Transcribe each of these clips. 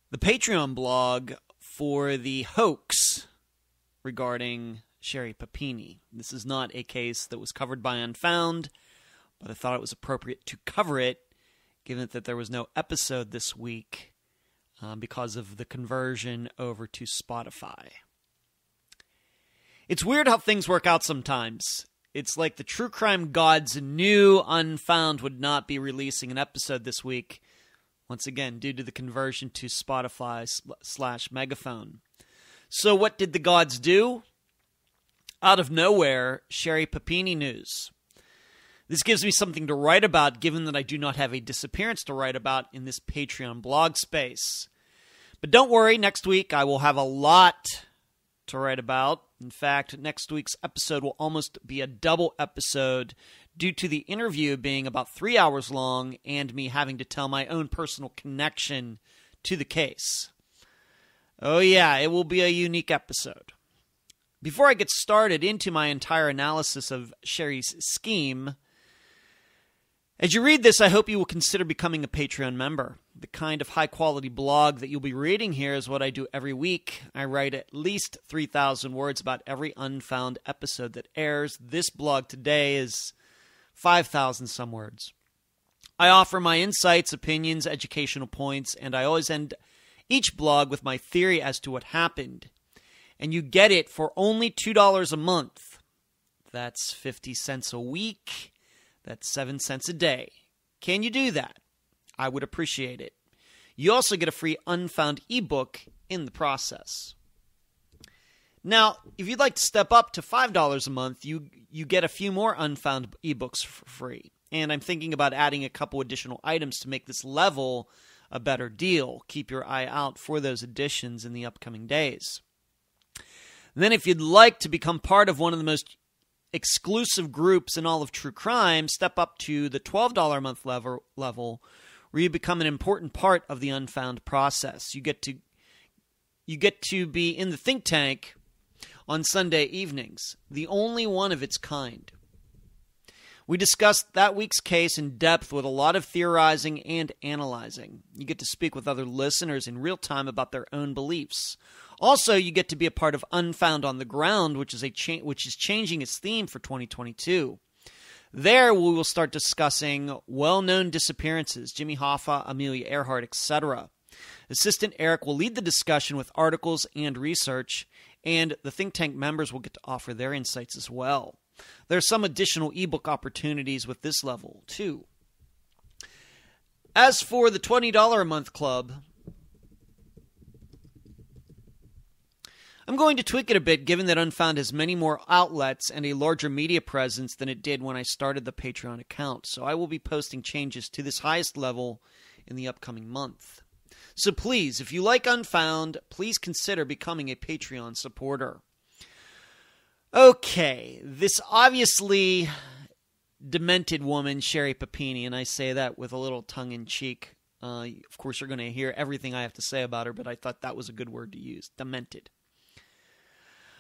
The Patreon blog for the hoax regarding Sherri Papini. This is not a case that was covered by Unfound, but I thought it was appropriate to cover it, given that there was no episode this week because of the conversion over to Spotify. It's weird how things work out sometimes. It's like the true crime gods knew Unfound would not be releasing an episode this week, once again, due to the conversion to Spotify / Megaphone. So what did the gods do? Out of nowhere, Sherri Papini news. This gives me something to write about, given that I do not have a disappearance to write about in this Patreon blog space. But don't worry, next week I will have a lot to write about. In fact, next week's episode will almost be a double episode due to the interview being about 3 hours long and me having to tell my own personal connection to the case. Oh yeah, it will be a unique episode. Before I get started into my entire analysis of Sherri's scheme, as you read this, I hope you will consider becoming a Patreon member. The kind of high-quality blog that you'll be reading here is what I do every week. I write at least 3,000 words about every Unfound episode that airs. This blog today is 5,000 some words. I offer my insights, opinions, educational points, and I always end each blog with my theory as to what happened. And you get it for only $2 a month. That's 50 cents a week. That's 7 cents a day. Can you do that? I would appreciate it. You also get a free Unfound ebook in the process. Now, if you'd like to step up to $5 a month, you get a few more Unfound ebooks for free. And I'm thinking about adding a couple additional items to make this level a better deal. Keep your eye out for those additions in the upcoming days. And then if you'd like to become part of one of the most exclusive groups in all of true crime, step up to the $12 a month level where you become an important part of the Unfound process. You get to be in the think tank on Sunday evenings, the only one of its kind. We discussed that week's case in depth with a lot of theorizing and analyzing. You get to speak with other listeners in real time about their own beliefs. Also, you get to be a part of Unfound on the Ground, which is changing its theme for 2022. There, we will start discussing well-known disappearances, Jimmy Hoffa, Amelia Earhart, etc. Assistant Eric will lead the discussion with articles and research, and the think tank members will get to offer their insights as well. There are some additional ebook opportunities with this level, too. As for the $20 a month club, I'm going to tweak it a bit, given that Unfound has many more outlets and a larger media presence than it did when I started the Patreon account, so I will be posting changes to this highest level in the upcoming month. So please, if you like Unfound, please consider becoming a Patreon supporter. Okay, this obviously demented woman, Sherri Papini, and I say that with a little tongue-in-cheek. Of course, you're going to hear everything I have to say about her, but I thought that was a good word to use, demented.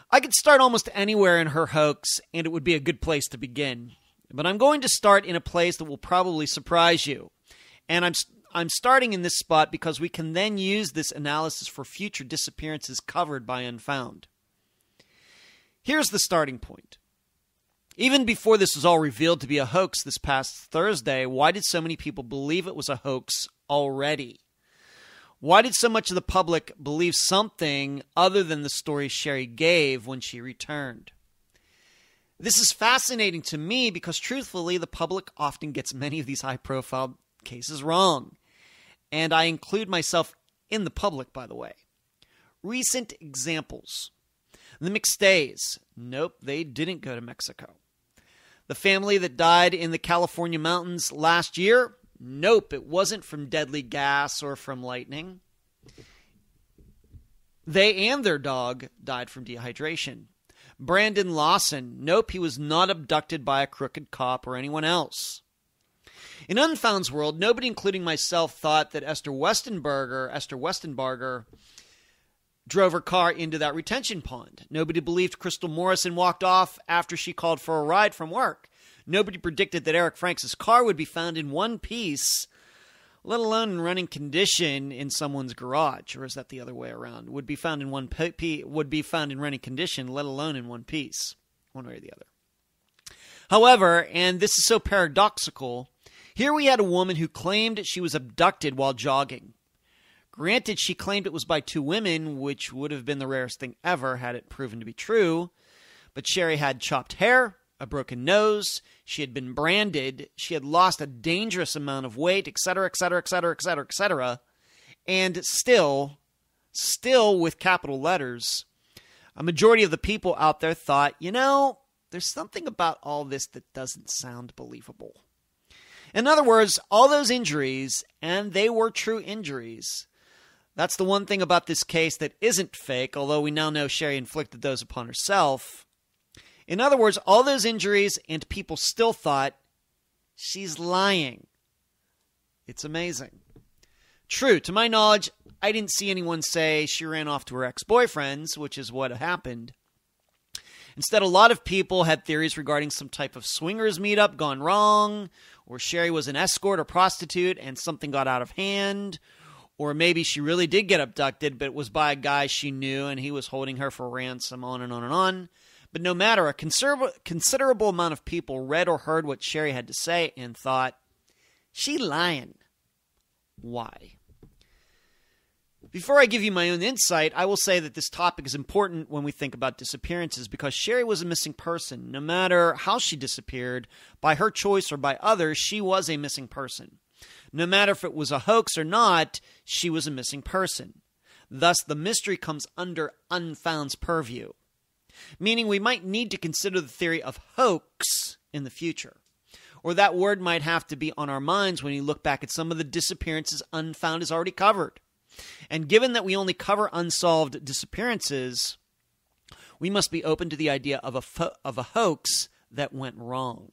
I could start almost anywhere in her hoax, and it would be a good place to begin. But I'm going to start in a place that will probably surprise you. And I'm starting in this spot because we can then use this analysis for future disappearances covered by Unfound. Here's the starting point. Even before this was all revealed to be a hoax this past Thursday, why did so many people believe it was a hoax already? Why did so much of the public believe something other than the story Sherri gave when she returned? This is fascinating to me because, truthfully, the public often gets many of these high-profile cases wrong. And I include myself in the public, by the way. Recent examples. The McStays. Nope, they didn't go to Mexico. The family that died in the California mountains last year. Nope, it wasn't from deadly gas or from lightning. They and their dog died from dehydration. Brandon Lawson. Nope, he was not abducted by a crooked cop or anyone else. In Unfound's world, nobody, including myself, thought that Esther Westenbarger drove her car into that retention pond. Nobody believed Crystal Morrison walked off after she called for a ride from work. Nobody predicted that Eric Franks' car would be found in one piece let alone in running condition in someone's garage. Or is that the other way around? Would be found in running condition, let alone in one piece, one way or the other. However, and this is so paradoxical, here we had a woman who claimed she was abducted while jogging. Granted, she claimed it was by two women, which would have been the rarest thing ever had it proven to be true. But Sherri had chopped hair, a broken nose, she had been branded, she had lost a dangerous amount of weight, etc., etc., etc., etc., etc. And still with capital letters, a majority of the people out there thought, there's something about all this that doesn't sound believable. In other words, all those injuries, and they were true injuries. That's the one thing about this case that isn't fake, although we now know Sherri inflicted those upon herself. In other words, all those injuries, and people still thought, she's lying. It's amazing. True, to my knowledge, I didn't see anyone say she ran off to her ex-boyfriends, which is what happened. Instead, a lot of people had theories regarding some type of swingers meetup gone wrong, or Sherri was an escort or prostitute and something got out of hand, or maybe she really did get abducted, but it was by a guy she knew and he was holding her for ransom, on and on and on. But no matter, a considerable amount of people read or heard what Sherri had to say and thought, she lying. Why? Before I give you my own insight, I will say that this topic is important when we think about disappearances because Sherri was a missing person. No matter how she disappeared, by her choice or by others, she was a missing person. No matter if it was a hoax or not, she was a missing person. Thus, the mystery comes under Unfound's purview, meaning we might need to consider the theory of hoax in the future. Or that word might have to be on our minds when you look back at some of the disappearances Unfound has already covered. And given that we only cover unsolved disappearances, we must be open to the idea of a hoax that went wrong.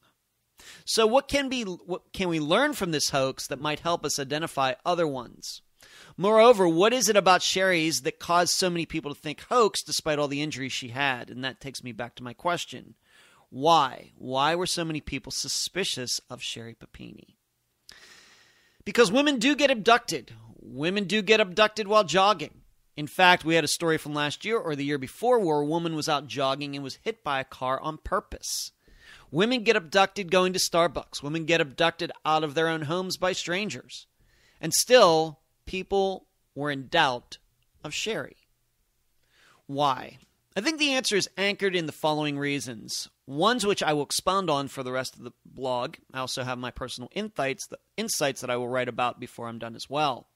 So what can we learn from this hoax that might help us identify other ones? Moreover, what is it about Sherri's that caused so many people to think hoax despite all the injuries she had? And that takes me back to my question. Why? Why were so many people suspicious of Sherri Papini? Because women do get abducted. Women do get abducted while jogging. In fact, we had a story from last year or the year before where a woman was out jogging and was hit by a car on purpose. Women get abducted going to Starbucks. Women get abducted out of their own homes by strangers. And still, people were in doubt of Sherri. Why? I think the answer is anchored in the following reasons. Ones which I will expound on for the rest of the blog. I also have my personal insights that I will write about before I'm done as well.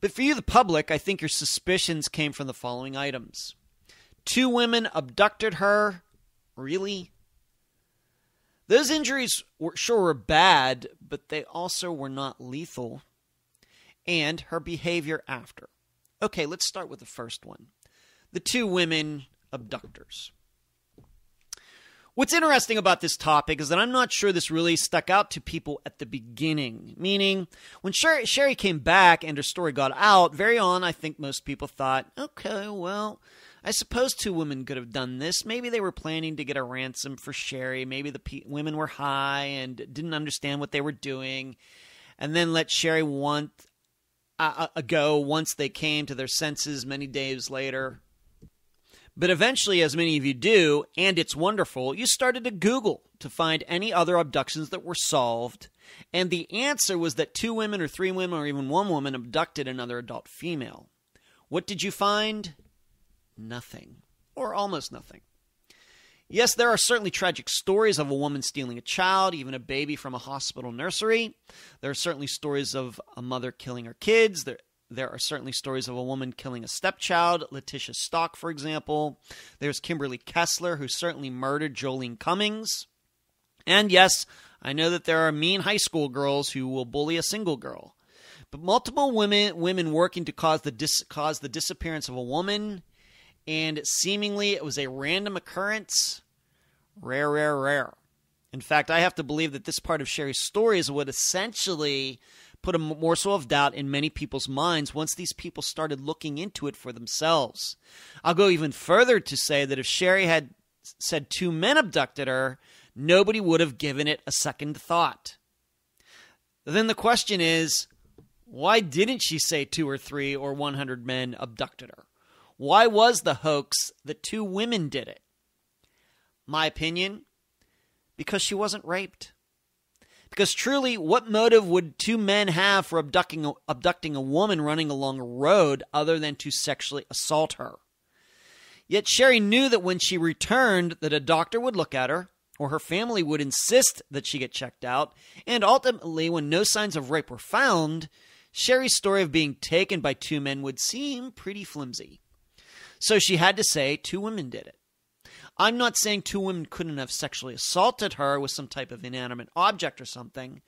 But for you, the public, I think your suspicions came from the following items. 2 women abducted her. Really? Those injuries were bad, but they also were not lethal. And her behavior after. Okay, let's start with the first one. The 2 women abductors. What's interesting about this topic is that I'm not sure this really stuck out to people at the beginning. Meaning, when Sherri came back and her story got out, very on, I think most people thought, okay, well, I suppose 2 women could have done this. Maybe they were planning to get a ransom for Sherri. Maybe the women were high and didn't understand what they were doing. And then let Sherri go once they came to their senses many days later. But eventually, as many of you do, and it's wonderful, you started to Google to find any other abductions that were solved. And the answer was that 2 women or 3 women or even 1 woman abducted another adult female. What did you find? Nothing. Or almost nothing. Yes, there are certainly tragic stories of a woman stealing a child, even a baby from a hospital nursery. There are certainly stories of a mother killing her kids. There are certainly stories of a woman killing a stepchild, Letitia Stock, for example. There's Kimberly Kessler, who certainly murdered Jolene Cummings. And yes, I know that there are mean high school girls who will bully a single girl. But multiple women working to cause the disappearance of a woman, and seemingly it was a random occurrence, rare. In fact, I have to believe that this part of Sherri's story is what essentially put a morsel of doubt in many people's minds once these people started looking into it for themselves. I'll go even further to say that if Sherri had said 2 men abducted her, nobody would have given it a second thought. Then the question is, Why didn't she say 2 or 3 or 100 men abducted her? Why was the hoax that 2 women did it? My opinion, because she wasn't raped. Because truly, what motive would 2 men have for abducting a woman running along a road other than to sexually assault her? Yet Sherri knew that when she returned, that a doctor would look at her, or her family would insist that she get checked out, and ultimately, when no signs of rape were found, Sherri's story of being taken by 2 men would seem pretty flimsy. So she had to say 2 women did it. I'm not saying 2 women couldn't have sexually assaulted her with some type of inanimate object or something,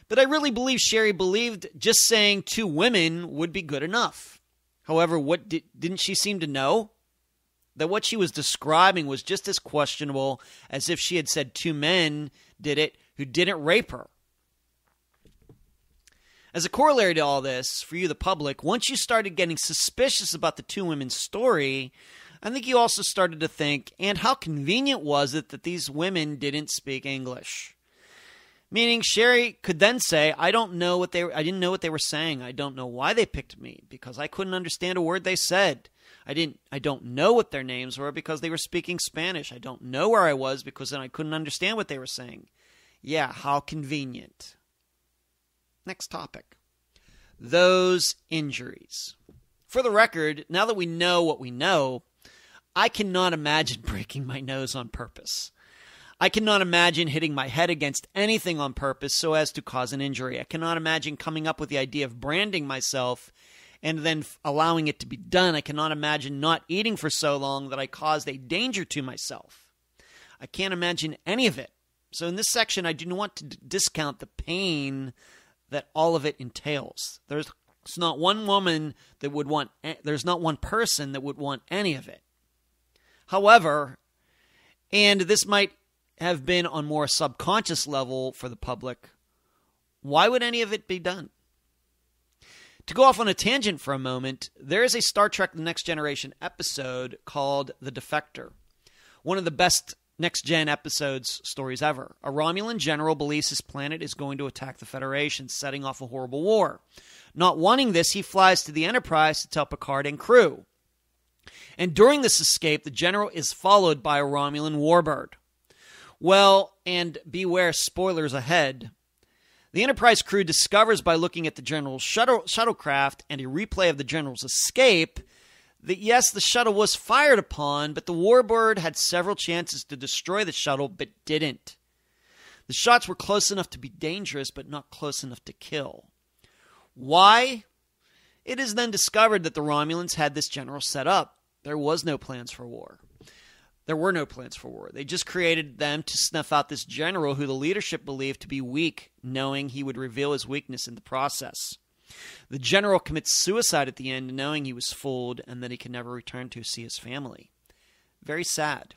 but I really believe Sherri believed just saying 2 women would be good enough. However, what didn't she seem to know? That what she was describing was just as questionable as if she had said 2 men did it who didn't rape her. As a corollary to all this, for you, the public, once you started getting suspicious about the 2 women's story, I think you also started to think, and how convenient was it that these women didn't speak English? Meaning Sherri could then say, I didn't know what they were saying. I don't know why they picked me, because I couldn't understand a word they said. I don't know what their names were because they were speaking Spanish. I don't know where I was because then I couldn't understand what they were saying. Yeah, how convenient. Next topic. Those injuries. For the record, now that we know what we know, I cannot imagine breaking my nose on purpose. I cannot imagine hitting my head against anything on purpose so as to cause an injury. I cannot imagine coming up with the idea of branding myself and then allowing it to be done. I cannot imagine not eating for so long that I caused a danger to myself. I can't imagine any of it. So in this section, I do not want to discount the pain that all of it entails. There's not one woman that would want, there's not one person that would want any of it. However, and this might have been on more subconscious level for the public, why would any of it be done? To go off on a tangent for a moment, there is a Star Trek The Next Generation episode called The Defector. One of the best next-gen episodes stories ever. A Romulan general believes his planet is going to attack the Federation, setting off a horrible war. Not wanting this, he flies to the Enterprise to tell Picard and crew. And during this escape, the general is followed by a Romulan warbird. Well, and beware spoilers ahead. The Enterprise crew discovers by looking at the general's shuttlecraft and a replay of the general's escape that yes, the shuttle was fired upon, but the warbird had several chances to destroy the shuttle, but didn't. The shots were close enough to be dangerous, but not close enough to kill. Why? It is then discovered that the Romulans had this general set up. There was no plans for war. There were no plans for war. They just created them to snuff out this general who the leadership believed to be weak, knowing he would reveal his weakness in the process. The general commits suicide at the end, knowing he was fooled and that he can never return to see his family. Very sad.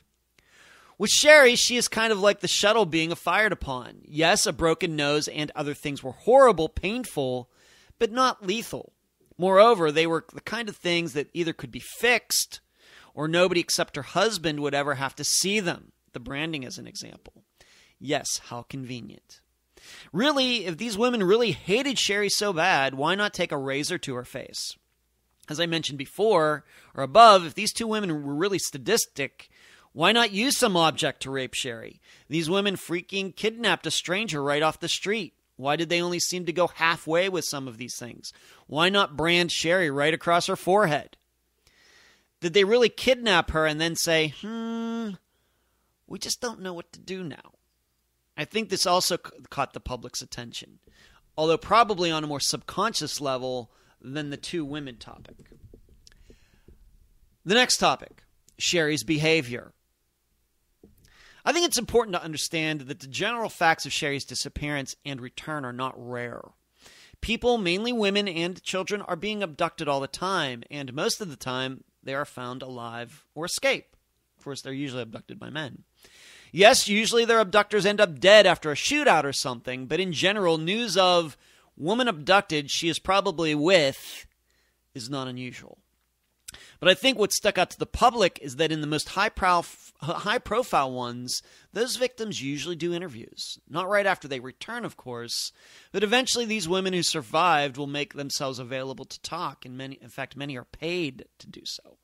With Sherri, she is kind of like the shuttle being fired upon. Yes, a broken nose and other things were horrible, painful, but not lethal. Moreover, they were the kind of things that either could be fixed or nobody except her husband would ever have to see them. The branding as an example. Yes, how convenient. Really, if these women really hated Sherri so bad, why not take a razor to her face? As I mentioned before, or above, if these 2 women were really sadistic, why not use some object to rape Sherri? These women freaking kidnapped a stranger right off the street. Why did they only seem to go halfway with some of these things? Why not brand Sherri right across her forehead? Did they really kidnap her and then say, we just don't know what to do now? I think this also caught the public's attention, although probably on a more subconscious level than the 2 women topic. The next topic, Sherri's behavior. I think it's important to understand that the general facts of Sherri's disappearance and return are not rare. People, mainly women and children, are being abducted all the time, and most of the time they are found alive or escape. Of course, they're usually abducted by men. Yes, usually their abductors end up dead after a shootout or something, but in general, news of woman abducted she is probably with is not unusual. But I think what stuck out to the public is that in the most high-profile ones, those victims usually do interviews. Not right after they return, of course, but eventually these women who survived will make themselves available to talk, and many are paid to do so.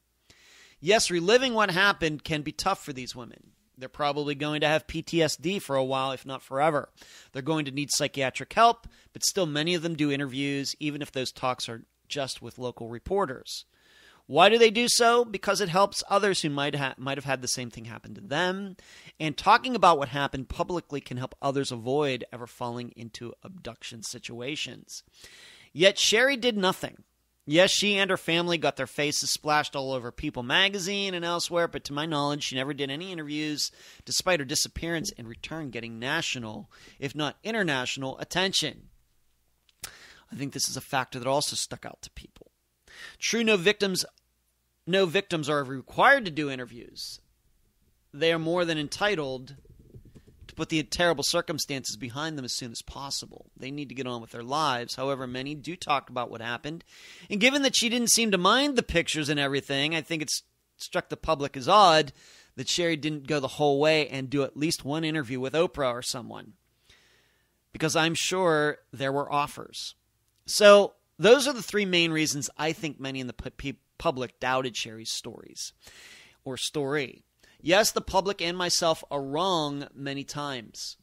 Yes, reliving what happened can be tough for these women. They're probably going to have PTSD for a while, if not forever. They're going to need psychiatric help, but still many of them do interviews, even if those talks are just with local reporters. Why do they do so? Because it helps others who might have had the same thing happen to them. And talking about what happened publicly can help others avoid ever falling into abduction situations. Yet Sherri did nothing. Yes, she and her family got their faces splashed all over People magazine and elsewhere, but to my knowledge, she never did any interviews, despite her disappearance, in return getting national, if not international, attention. I think this is a factor that also stuck out to people. True, no victims are required to do interviews. They are more than entitled to put the terrible circumstances behind them as soon as possible. They need to get on with their lives. However, many do talk about what happened. And given that she didn't seem to mind the pictures and everything, I think it's struck the public as odd that Sherri didn't go the whole way and do at least one interview with Oprah or someone. Because I'm sure there were offers. So those are the three main reasons I think many in the public doubted Sherri's story. Yes, the public and myself are wrong many times.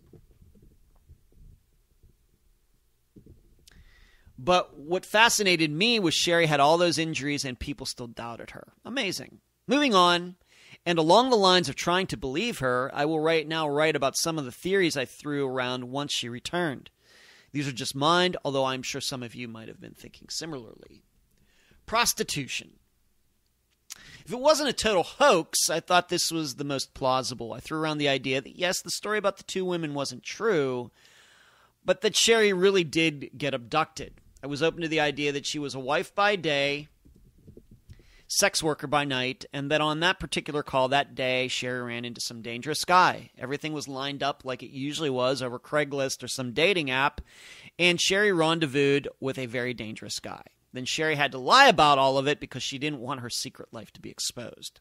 But what fascinated me was Sherri had all those injuries and people still doubted her. Amazing. Moving on, and along the lines of trying to believe her, I will right now write about some of the theories I threw around once she returned. These are just mine, although I'm sure some of you might have been thinking similarly. Prostitution. If it wasn't a total hoax, I thought this was the most plausible. I threw around the idea that, yes, the story about the two women wasn't true, but that Sherri really did get abducted. I was open to the idea that she was a wife by day, sex worker by night, and that on that particular call that day, Sherri ran into some dangerous guy. Everything was lined up like it usually was over Craigslist or some dating app, and Sherri rendezvoused with a very dangerous guy. Then Sherri had to lie about all of it because she didn't want her secret life to be exposed.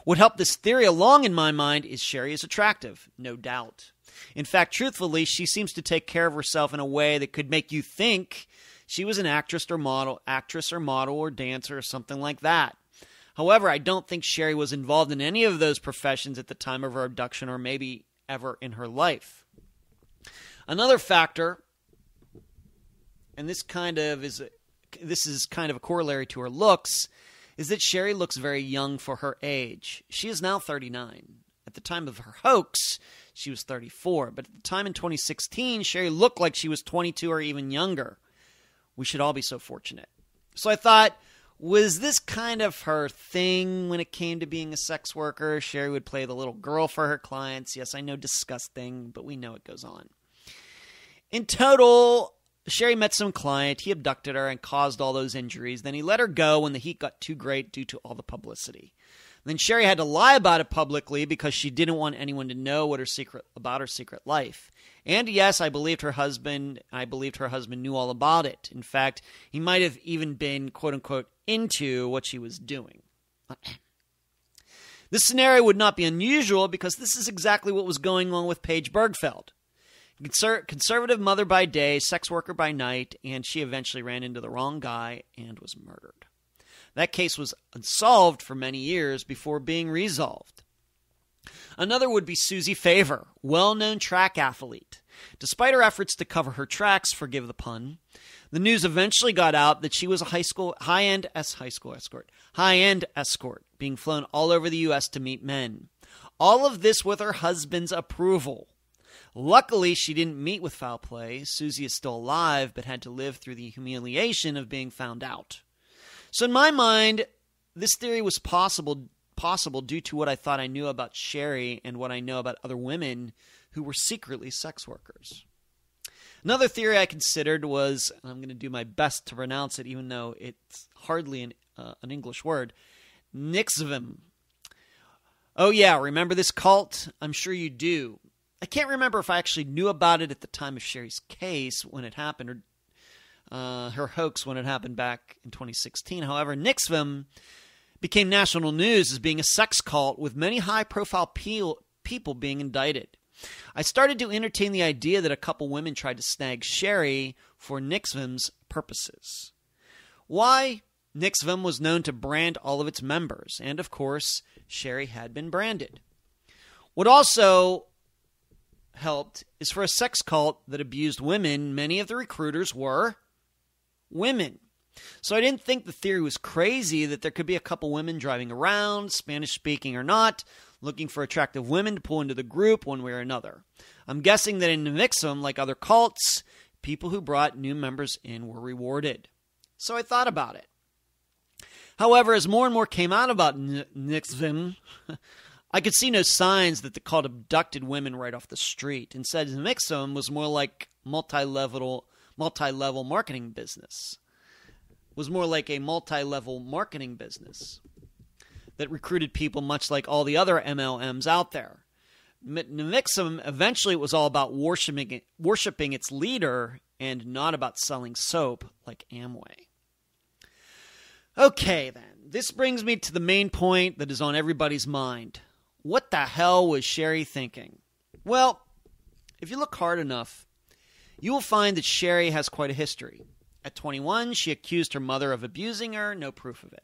What helped this theory along in my mind is Sherri is attractive, no doubt. In fact, truthfully, she seems to take care of herself in a way that could make you think she was an actress or model or dancer or something like that. However, I don't think Sherri was involved in any of those professions at the time of her abduction or maybe ever in her life. Another factor, and this is kind of a corollary to her looks, is that Sherri looks very young for her age. She is now 39. At the time of her hoax, she was 34. But at the time in 2016, Sherri looked like she was 22 or even younger. We should all be so fortunate. So I thought, was this kind of her thing when it came to being a sex worker? Sherri would play the little girl for her clients. Yes, I know, disgusting, but we know it goes on. In total, Sherri met some client, he abducted her and caused all those injuries. Then he let her go when the heat got too great due to all the publicity. Then Sherri had to lie about it publicly because she didn't want anyone to know about her secret life. And yes, I believed her husband knew all about it. In fact, he might have even been, quote unquote, into what she was doing. This scenario would not be unusual because this is exactly what was going on with Paige Bergfeld. Conservative mother by day, sex worker by night, and she eventually ran into the wrong guy and was murdered. That case was unsolved for many years before being resolved. Another would be Susie Favor, well-known track athlete. Despite her efforts to cover her tracks, forgive the pun, the news eventually got out that she was a high-end escort, being flown all over the U.S. to meet men. All of this with her husband's approval. Luckily, she didn't meet with foul play. Susie is still alive, but had to live through the humiliation of being found out. So in my mind, this theory was possible due to what I thought I knew about Sherri and what I know about other women who were secretly sex workers. Another theory I considered was, and I'm going to do my best to pronounce it even though it's hardly an English word, Nixvim. Oh yeah, remember this cult? I'm sure you do. I can't remember if I actually knew about it at the time of Sherri's case when it happened, or her hoax when it happened back in 2016. However, Nixvim became national news as being a sex cult with many high-profile people being indicted. I started to entertain the idea that a couple women tried to snag Sherri for NXIVM's purposes. Why? NXIVM was known to brand all of its members, and of course, Sherri had been branded. What also helped is for a sex cult that abused women, many of the recruiters were women. So I didn't think the theory was crazy that there could be a couple women driving around, Spanish-speaking or not, looking for attractive women to pull into the group one way or another. I'm guessing that in NXIVM, like other cults, people who brought new members in were rewarded. So I thought about it. However, as more and more came out about NXIVM, I could see no signs that the cult abducted women right off the street. Instead, NXIVM was more like multi-level marketing business. Was more like a multi-level marketing business that recruited people much like all the other MLMs out there. NXIVM, eventually it was all about worshiping its leader and not about selling soap like Amway. Okay, then. This brings me to the main point that is on everybody's mind. What the hell was Sherri thinking? Well, if you look hard enough, you will find that Sherri has quite a history. At 21, she accused her mother of abusing her, no proof of it.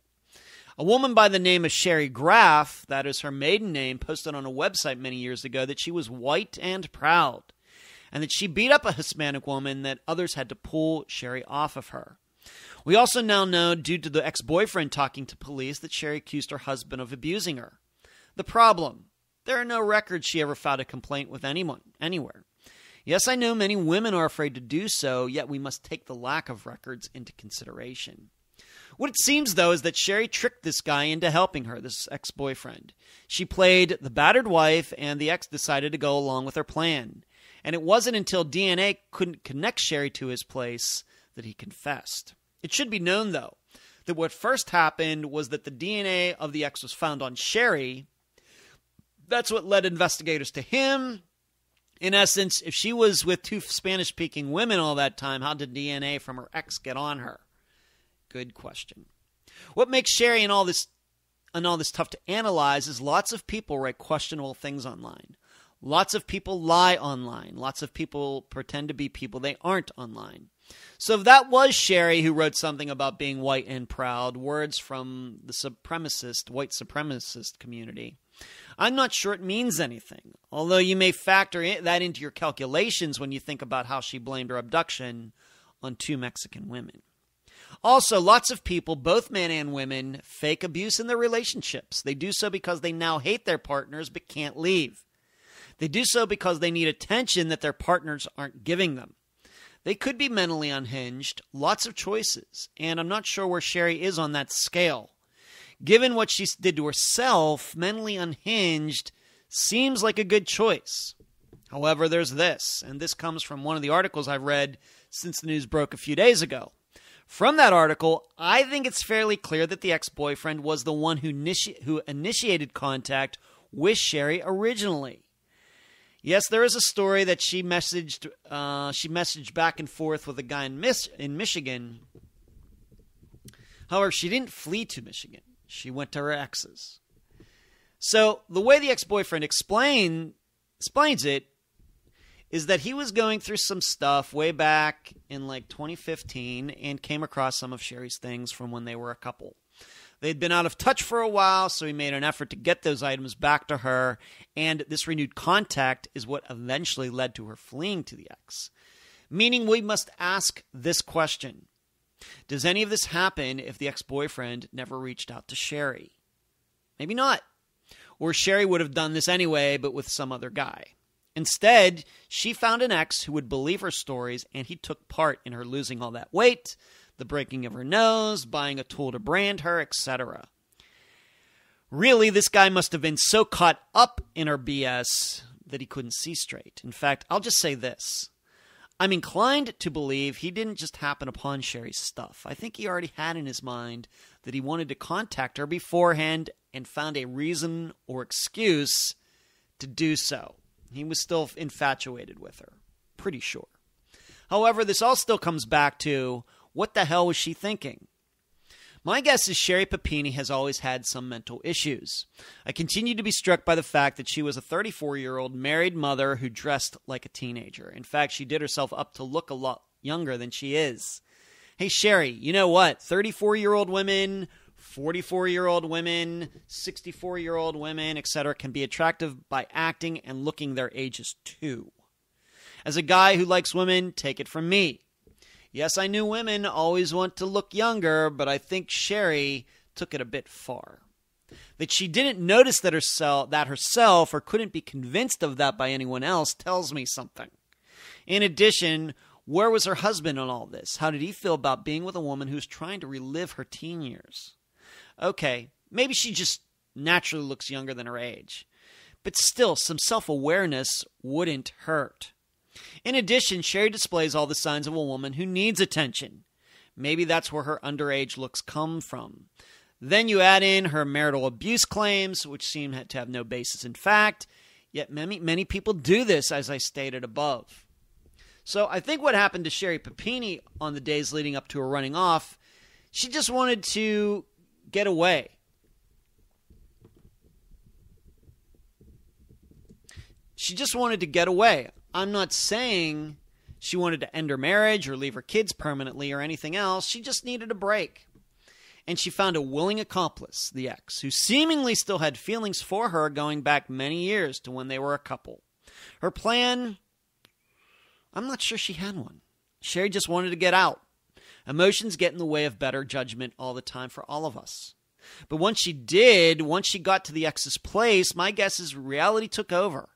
A woman by the name of Sherri Graff, that is her maiden name, posted on a website many years ago that she was white and proud, and that she beat up a Hispanic woman that others had to pull Sherri off of her. We also now know, due to the ex-boyfriend talking to police, that Sherri accused her husband of abusing her. The problem: there are no records she ever filed a complaint with anyone, anywhere. Yes, I know many women are afraid to do so, yet we must take the lack of records into consideration. What it seems, though, is that Sherri tricked this guy into helping her, this ex-boyfriend. She played the battered wife, and the ex decided to go along with her plan. And it wasn't until DNA couldn't connect Sherri to his place that he confessed. It should be known, though, that what first happened was that the DNA of the ex was found on Sherri. That's what led investigators to him. In essence, if she was with two Spanish-speaking women all that time, how did DNA from her ex get on her? Good question. What makes Sherri and all this tough to analyze is lots of people write questionable things online. Lots of people lie online. Lots of people pretend to be people they aren't online. So if that was Sherri who wrote something about being white and proud, words from the white supremacist community, I'm not sure it means anything, although you may factor that into your calculations when you think about how she blamed her abduction on two Mexican women. Also, lots of people, both men and women, fake abuse in their relationships. They do so because they now hate their partners but can't leave. They do so because they need attention that their partners aren't giving them. They could be mentally unhinged, lots of choices, and I'm not sure where Sherri is on that scale. Given what she did to herself, mentally unhinged seems like a good choice. However, there's this, and this comes from one of the articles I've read since the news broke a few days ago. From that article, I think it's fairly clear that the ex-boyfriend was the one who initiated contact with Sherri originally. Yes, there is a story that she messaged back and forth with a guy in Michigan. However, she didn't flee to Michigan. She went to her ex's. So the way the ex-boyfriend explains it is that he was going through some stuff way back in like 2015 and came across some of Sherri's things from when they were a couple. They'd been out of touch for a while, so he made an effort to get those items back to her, and this renewed contact is what eventually led to her fleeing to the ex. Meaning we must ask this question. Does any of this happen if the ex-boyfriend never reached out to Sherri? Maybe not. Or Sherri would have done this anyway, but with some other guy. Instead, she found an ex who would believe her stories, and he took part in her losing all that weight, the breaking of her nose, buying a tool to brand her, etc. Really, this guy must have been so caught up in her BS that he couldn't see straight. In fact, I'll just say this. I'm inclined to believe he didn't just happen upon Sherri's stuff. I think he already had in his mind that he wanted to contact her beforehand and found a reason or excuse to do so. He was still infatuated with her. Pretty sure. However, this all still comes back to, what the hell was she thinking? My guess is Sherri Papini has always had some mental issues. I continue to be struck by the fact that she was a 34-year-old married mother who dressed like a teenager. In fact, she did herself up to look a lot younger than she is. Hey, Sherri, you know what? 34-year-old women, 44-year-old women, 64-year-old women, etc. can be attractive by acting and looking their ages too. As a guy who likes women, take it from me. Yes, I knew women always want to look younger, but I think Sherri took it a bit far. That she didn't notice that herself or couldn't be convinced of that by anyone else tells me something. In addition, where was her husband on all this? How did he feel about being with a woman who's trying to relive her teen years? Okay, maybe she just naturally looks younger than her age. But still, some self-awareness wouldn't hurt. In addition, Sherri displays all the signs of a woman who needs attention. Maybe that's where her underage looks come from. Then you add in her marital abuse claims, which seem to have no basis in fact, yet many people do this, as I stated above. So I think what happened to Sherri Papini on the days leading up to her running off, she just wanted to get away. She just wanted to get away. I'm not saying she wanted to end her marriage or leave her kids permanently or anything else. She just needed a break. And she found a willing accomplice, the ex, who seemingly still had feelings for her going back many years to when they were a couple. Her plan, I'm not sure she had one. Sherri just wanted to get out. Emotions get in the way of better judgment all the time for all of us. But once she got to the ex's place, my guess is reality took over.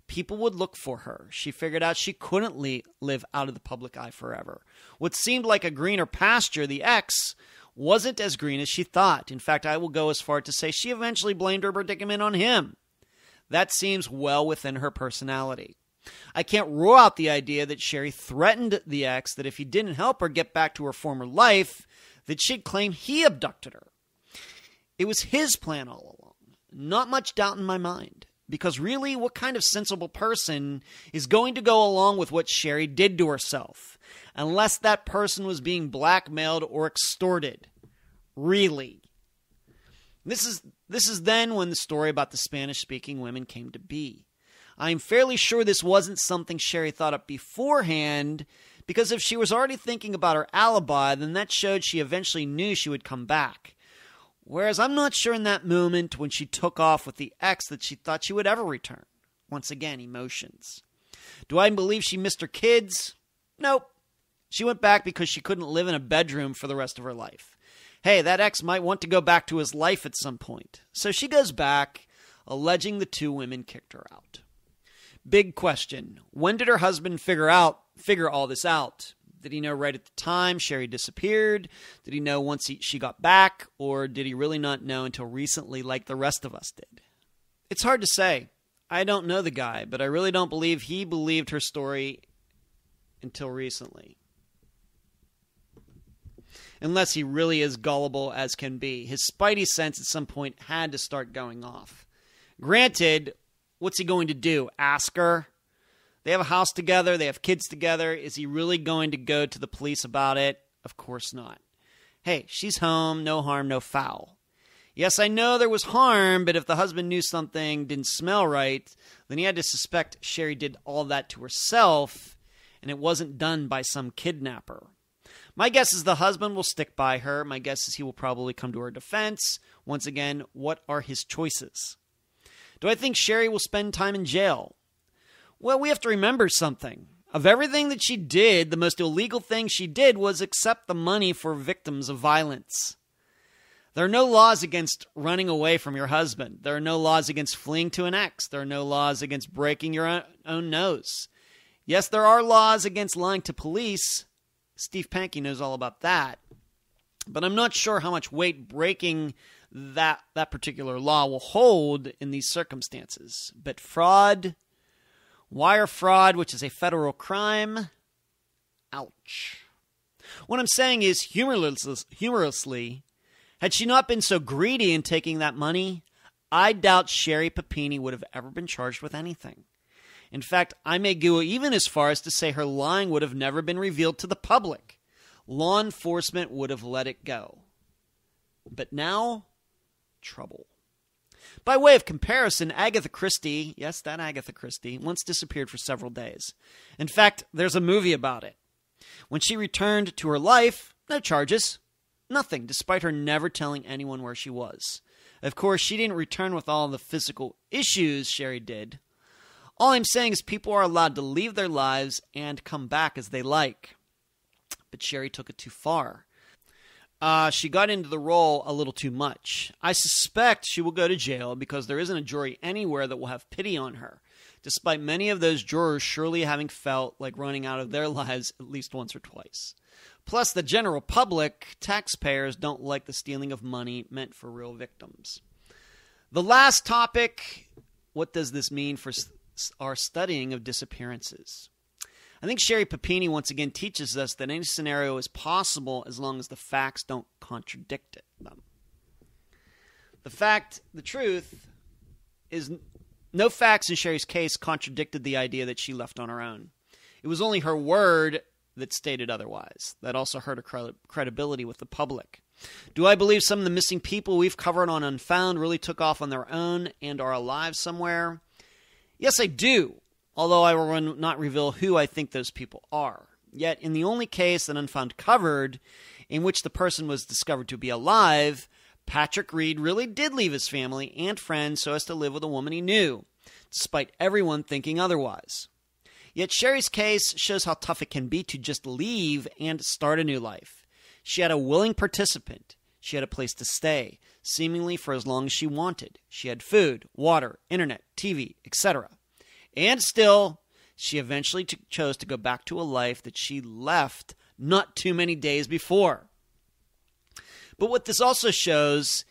People would look for her. She figured out she couldn't live out of the public eye forever. What seemed like a greener pasture, the ex, wasn't as green as she thought. In fact, I will go as far to say she eventually blamed her predicament on him. That seems well within her personality. I can't rule out the idea that Sherri threatened the ex that if he didn't help her get back to her former life, that she'd claim he abducted her. It was his plan all along. Not much doubt in my mind. Because really, what kind of sensible person is going to go along with what Sherri did to herself? Unless that person was being blackmailed or extorted. Really. This is then when the story about the Spanish-speaking women came to be. I'm fairly sure this wasn't something Sherri thought up beforehand, because if she was already thinking about her alibi, then that showed she eventually knew she would come back. Whereas I'm not sure in that moment when she took off with the ex that she thought she would ever return. Once again, emotions. Do I believe she missed her kids? Nope. She went back because she couldn't live in a bedroom for the rest of her life. Hey, that ex might want to go back to his life at some point. So she goes back, alleging the two women kicked her out. Big question. When did her husband figure all this out? Did he know right at the time Sherri disappeared? Did he know once she got back? Or did he really not know until recently like the rest of us did? It's hard to say. I don't know the guy, but I really don't believe he believed her story until recently. Unless he really is gullible as can be. His spidey sense at some point had to start going off. Granted, what's he going to do? Ask her? They have a house together. They have kids together. Is he really going to go to the police about it? Of course not. Hey, she's home. No harm, no foul. Yes, I know there was harm, but if the husband knew something didn't smell right, then he had to suspect Sherri did all that to herself, and it wasn't done by some kidnapper. My guess is the husband will stick by her. My guess is he will probably come to her defense. Once again, what are his choices? Do I think Sherri will spend time in jail? Well, we have to remember something. Of everything that she did, the most illegal thing she did was accept the money for victims of violence. There are no laws against running away from your husband. There are no laws against fleeing to an ex. There are no laws against breaking your own nose. Yes, there are laws against lying to police. Steve Pankey knows all about that. But I'm not sure how much weight breaking that particular law will hold in these circumstances. But fraud, wire fraud, which is a federal crime, ouch. What I'm saying is, humorously, had she not been so greedy in taking that money, I doubt Sherri Papini would have ever been charged with anything. In fact, I may go even as far as to say her lying would have never been revealed to the public. Law enforcement would have let it go. But now, trouble. By way of comparison, Agatha Christie, yes, that Agatha Christie, once disappeared for several days. In fact, there's a movie about it. When she returned to her life, no charges. Nothing, despite her never telling anyone where she was. Of course, she didn't return with all the physical issues Sherri did. All I'm saying is people are allowed to leave their lives and come back as they like. But Sherri took it too far. She got into the role a little too much. I suspect she will go to jail because there isn't a jury anywhere that will have pity on her, despite many of those jurors surely having felt like running out of their lives at least once or twice. Plus, the general public, taxpayers, don't like the stealing of money meant for real victims. The last topic, what does this mean for our studying of disappearances? I think Sherri Papini once again teaches us that any scenario is possible as long as the facts don't contradict them. The truth is no facts in Sherri's case contradicted the idea that she left on her own. It was only her word that stated otherwise. That also hurt her credibility with the public. Do I believe some of the missing people we've covered on Unfound really took off on their own and are alive somewhere? Yes, I do, although I will not reveal who I think those people are. Yet, in the only case that Unfound covered, in which the person was discovered to be alive, Patrick Reed really did leave his family and friends so as to live with a woman he knew, despite everyone thinking otherwise. Yet Sherri's case shows how tough it can be to just leave and start a new life. She had a willing participant. She had a place to stay, seemingly for as long as she wanted. She had food, water, internet, TV, etc. And still, she eventually chose to go back to a life that she left not too many days before. But what this also shows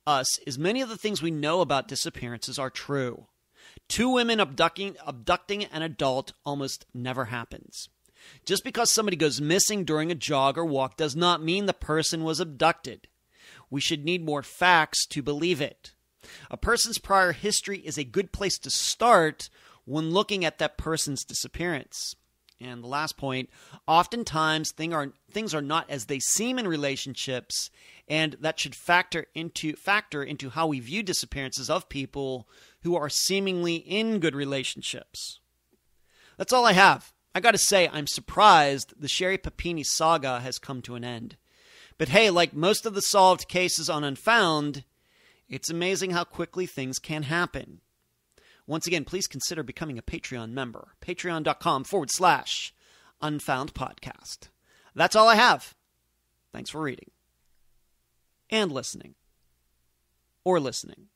us is many of the things we know about disappearances are true. Two women abducting an adult almost never happens. Just because somebody goes missing during a jog or walk does not mean the person was abducted. We should need more facts to believe it. A person's prior history is a good place to start when looking at that person's disappearance. And the last point, oftentimes things are not as they seem in relationships, and that should factor into how we view disappearances of people who are seemingly in good relationships. That's all I have. I gotta say, I'm surprised the Sherri Papini saga has come to an end. But hey, like most of the solved cases on Unfound, it's amazing how quickly things can happen. Once again, please consider becoming a Patreon member. Patreon.com/Unfound Podcast. That's all I have. Thanks for reading. And listening. Or listening.